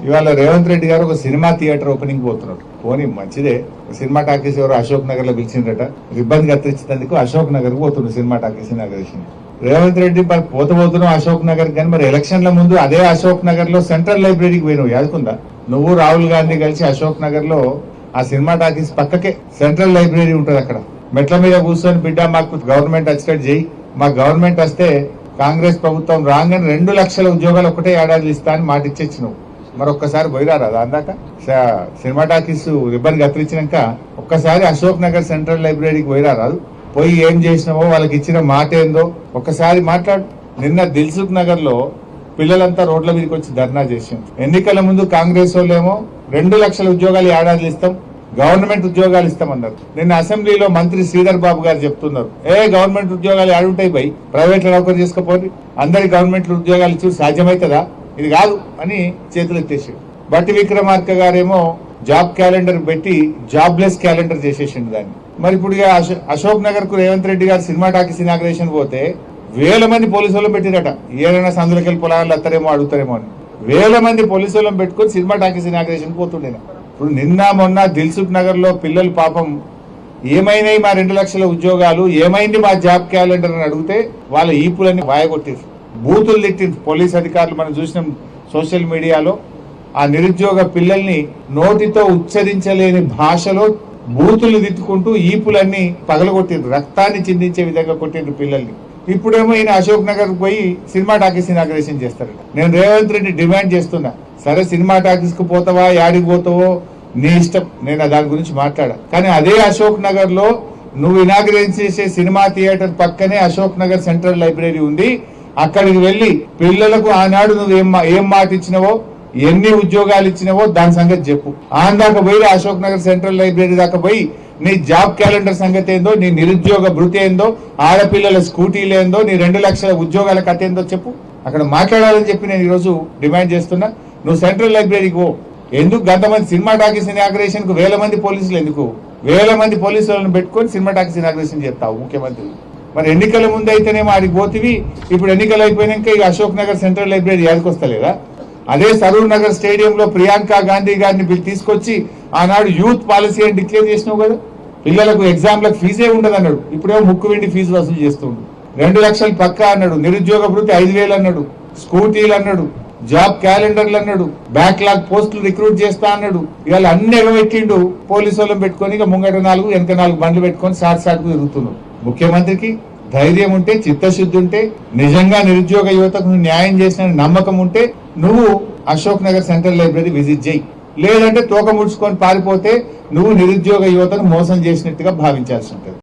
ఇవాళ రేవంత్ రెడ్డి గారు ఒక సినిమా థియేటర్ ఓపెనింగ్ పోతున్నారు. పోనీ మంచిదే, సినిమా టాకీస్ ఎవరు అశోక్ నగర్ లో పిలిచిందట, ఇబ్బంది కత్తిరించేందుకు అశోక్ నగర్ పోతుండ్రు cinema talkies inauguration. Revanth Reddy మరి పోతున్నాం అశోక్ నగర్ కానీ మరి ఎలక్షన్ల ముందు అదే అశోక్ నగర్ లో సెంట్రల్ లైబ్రరీకి పోయినావు, యాదుకుందా? నువ్వు రాహుల్ గాంధీ కలిసి అశోక్ నగర్ లో ఆ సినిమా టాకీస్ పక్కకే సెంట్రల్ లైబ్రరీ ఉంటది. అక్కడ మెట్ల మీద కూర్చొని బిడ్డ మాకు గవర్నమెంట్ వచ్చేటట్టు చేయి, మా గవర్నమెంట్ వస్తే కాంగ్రెస్ ప్రభుత్వం రాగానే 2 లక్షల ఉద్యోగాలు ఒకటే ఏడాది ఇస్తా అని మాట ఇచ్చేచ్చినావు. మరొక్కసారి పోయిరారా అందాక సినిమా టాకీస్ రిబ్బన్ కత్తిరించినాక ఒక్కసారి అశోక్ నగర్ సెంట్రల్ లైబ్రరీకి పోయిరారాదు? పోయి ఏం చేసినావో, వాళ్ళకి ఇచ్చిన మాట ఏందో ఒక్కసారి మాట్లాడు. నిన్న దిల్సుఖ్ నగర్ లో పిల్లలంతా రోడ్ల మీదకి వచ్చి ధర్నా చేసాం. ఎన్నికల ముందు కాంగ్రెస్ వాళ్ళేమో 2 లక్షల ఉద్యోగాలు ఏడాది ఇస్తాం, గవర్నమెంట్ ఉద్యోగాలు ఇస్తామన్నారు. నిన్న అసెంబ్లీలో మంత్రి శ్రీధర్ బాబు గారు చెప్తున్నారు, గవర్నమెంట్ ఉద్యోగాలు ఏడుంటాయి భయ్, ప్రైవేట్ లో నౌకరు చేసుకోపోయి అందరి గవర్నమెంట్ ఉద్యోగాలు ఇచ్చి సాధ్యమవుతుందా, ఇది కాదు అని చేతులు ఎత్తేసాడు. బట్టి విక్రమార్క గారేమో జాబ్ క్యాలెండర్ పెట్టి జాబ్లెస్ క్యాలెండర్ చేసేసిండు దాన్ని. మరి ఇప్పుడు అశోక్ నగర్ కు రేవంత్ రెడ్డి గారు సినిమా టాకీస్ ఇనాగ్రేషన్ పోతే 1000 మంది పోలీసు వాళ్ళని పెట్టిరట. ఏదైనా సందులకెళ్ళి పొలాలు అత్తారేమో అడుగుతారేమో అని 1000 మంది పోలీసు వాళ్ళని పెట్టుకుని సినిమా టాకీస్ ఇనాగ్రేషన్ పోతుండే. ఇప్పుడు నిన్న మొన్న దిల్సుఖ్ నగర్ లో పిల్లలు పాపం ఏమైనాయి మా 2 లక్షల ఉద్యోగాలు, ఏమైంది మా జాబ్ క్యాలెండర్ అని అడిగితే వాళ్ళ ఈపులన్నీ వాయగొట్టారు, బూతులు తిట్టింది పోలీస్ అధికారులు. మనం చూసినాం సోషల్ మీడియాలో ఆ నిరుద్యోగ పిల్లల్ని నోటితో ఉచ్చరించలేని భాషలో బూతులు తిట్టుకుంటూ ఈపులన్నీ పగలగొట్టిండ్రు, రక్తాన్ని చిందించే విధంగా కొట్టిండ్రు పిల్లల్ని. ఇప్పుడేమో ఈయన అశోక్ నగర్ పోయి సినిమా టాకీస్ ఇనాగ్రేషన్ చేస్తారట. నేను రేవంత్ రెడ్డి డిమాండ్ చేస్తున్నా, సరే సినిమా టాకీస్ కు పోతావా, యాడికి పోతావో నీ ఇష్టం, నేను దాని గురించి మాట్లాడా. కానీ అదే అశోక్ నగర్ లో నువ్వు ఇనాగ్రేషన్ చేసే సినిమా థియేటర్ పక్కనే అశోక్ నగర్ సెంట్రల్ లైబ్రరీ ఉంది. అక్కడికి వెళ్లి పిల్లలకు ఆనాడు నువ్వు ఏం మాట ఇచ్చినవో, ఎన్ని ఉద్యోగాలు ఇచ్చినవో దాని సంగతి చెప్పు. దాకా పోయి అశోక్ నగర్ సెంట్రల్ లైబ్రరీ దాకా పోయి నీ జాబ్ క్యాలెండర్ సంగతి ఏందో, నీ నిరుద్యోగ భృతి ఏందో, ఆడపిల్లల స్కూటీలు ఏందో, నీ 2 లక్షల ఉద్యోగాల కథ ఏందో చెప్పు. అక్కడ మాట్లాడాలని చెప్పి నేను ఈరోజు డిమాండ్ చేస్తున్నా. నువ్వు సెంట్రల్ లైబ్రరీకి పో. ఎందుకు గంతమంది సినిమా టాకీస్ ఇనాగ్రేషన్ కు 1000 మంది పోలీసులు ఎందుకు? 1000 మంది పోలీసులను పెట్టుకొని సినిమా టాకీస్ ఇనాగ్రేషన్ చేస్తావు ముఖ్యమంత్రి. మరి ఎన్నికల ముందు అయితేనేమో ఆడికి పోతివి, ఇప్పుడు ఎన్నికలు అయిపోయినాక ఇక అశోక్ నగర్ సెంట్రల్ లైబ్రరీ యాదకొస్తలేదా? అదే సరూర్ నగర్ స్టేడియంలో ప్రియాంక గాంధీ గారిని తీసుకొచ్చి ఆనాడు యూత్ పాలసీ అని డిక్లేర్ చేసినావు కదా, పిల్లలకు ఎగ్జామ్లకు ఫీజే ఉండదు అన్నాడు. ఇప్పుడేమో ముక్కు వెండి ఫీజు వసూలు చేస్తుండు. 2 లక్షలు పక్కా అన్నాడు, నిరుద్యోగ భృతి 5000 అన్నాడు, స్కూటీలు అన్నాడు, జాబ్ క్యాలెండర్లు అన్నాడు, బ్యాక్లాగ్ పోస్టులు రిక్రూట్ చేస్తా అన్నాడు. ఇవాళ అన్ని ఎగబెట్టిండు. పోలీసు వాళ్ళని పెట్టుకొని ఇక ముంగట 4 వెనక 4 బండ్లు పెట్టుకొని సాటుకు తిరుగుతున్నాడు. ముఖ్యమంత్రికి ధైర్యం ఉంటే, చిత్తశుద్ధి ఉంటే, నిజంగా నిరుద్యోగ యువతకు న్యాయం చేసిన నమ్మకం ఉంటే నువ్వు Ashok Nagar central library visit చేయి. లేదంటే తోక ముడుచుకొని పారిపోతే నువ్వు నిరుద్యోగ యువతను మోసం చేసినట్టుగా భావించాల్సి ఉంటుంది.